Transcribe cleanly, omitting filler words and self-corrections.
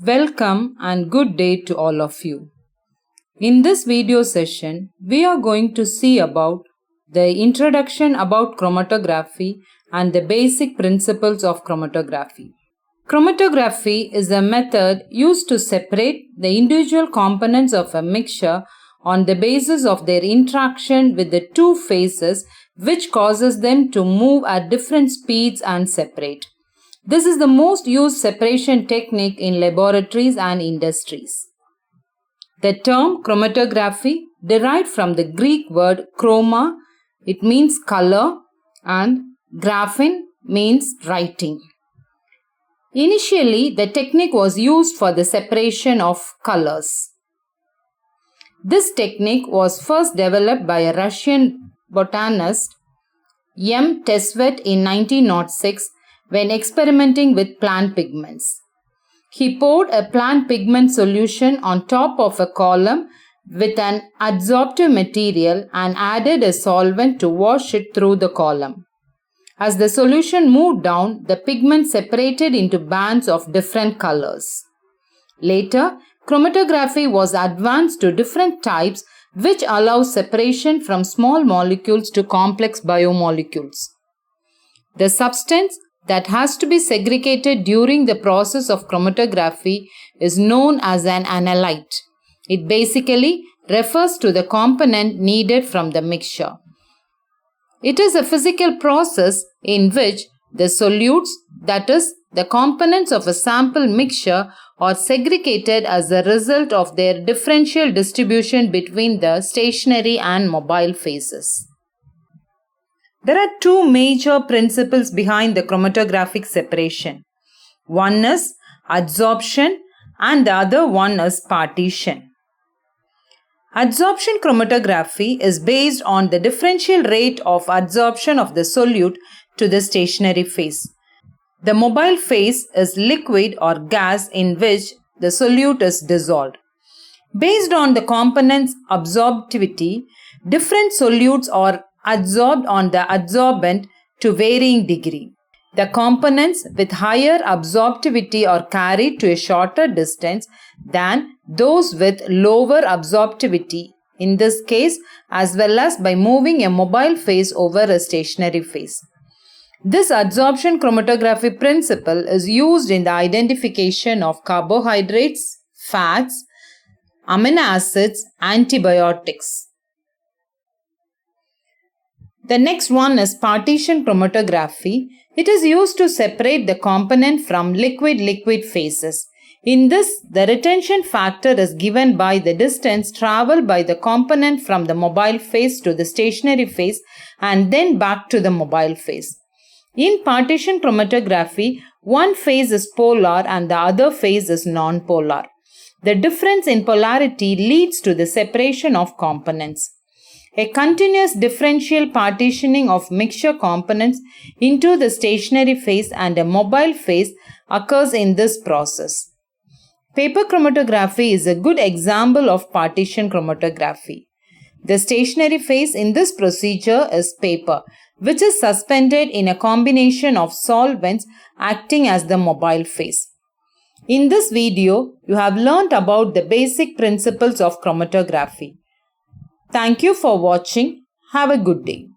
Welcome and good day to all of you. In this video session, we are going to see about the introduction about chromatography and the basic principles of chromatography. Chromatography is a method used to separate the individual components of a mixture on the basis of their interaction with the two phases, which causes them to move at different speeds and separate. This is the most used separation technique in laboratories and industries. The term chromatography derived from the Greek word chroma, it means color, and graphin means writing. Initially, the technique was used for the separation of colors. This technique was first developed by a Russian botanist M. Tesvet in 1906 when experimenting with plant pigments. He poured a plant pigment solution on top of a column with an adsorptive material and added a solvent to wash it through the column. As the solution moved down, the pigment separated into bands of different colors. Later, chromatography was advanced to different types which allows separation from small molecules to complex biomolecules. The substance that has to be segregated during the process of chromatography is known as an analyte. It basically refers to the component needed from the mixture. It is a physical process in which the solutes, that is, the components of a sample mixture, are segregated as a result of their differential distribution between the stationary and mobile phases. There are two major principles behind the chromatographic separation. One is adsorption and the other one is partition. Adsorption chromatography is based on the differential rate of adsorption of the solute to the stationary phase. The mobile phase is liquid or gas in which the solute is dissolved. Based on the component's absorptivity, different solutes are adsorbed on the adsorbent to varying degree. The components with higher absorptivity are carried to a shorter distance than those with lower absorptivity, in this case as well as by moving a mobile phase over a stationary phase. This adsorption chromatography principle is used in the identification of carbohydrates, fats, amino acids, antibiotics. The next one is partition chromatography. It is used to separate the component from liquid-liquid phases. In this, the retention factor is given by the distance traveled by the component from the mobile phase to the stationary phase and then back to the mobile phase. In partition chromatography, one phase is polar and the other phase is non-polar. The difference in polarity leads to the separation of components. A continuous differential partitioning of mixture components into the stationary phase and a mobile phase occurs in this process. Paper chromatography is a good example of partition chromatography. The stationary phase in this procedure is paper, which is suspended in a combination of solvents acting as the mobile phase. In this video, you have learnt about the basic principles of chromatography. Thank you for watching. Have a good day.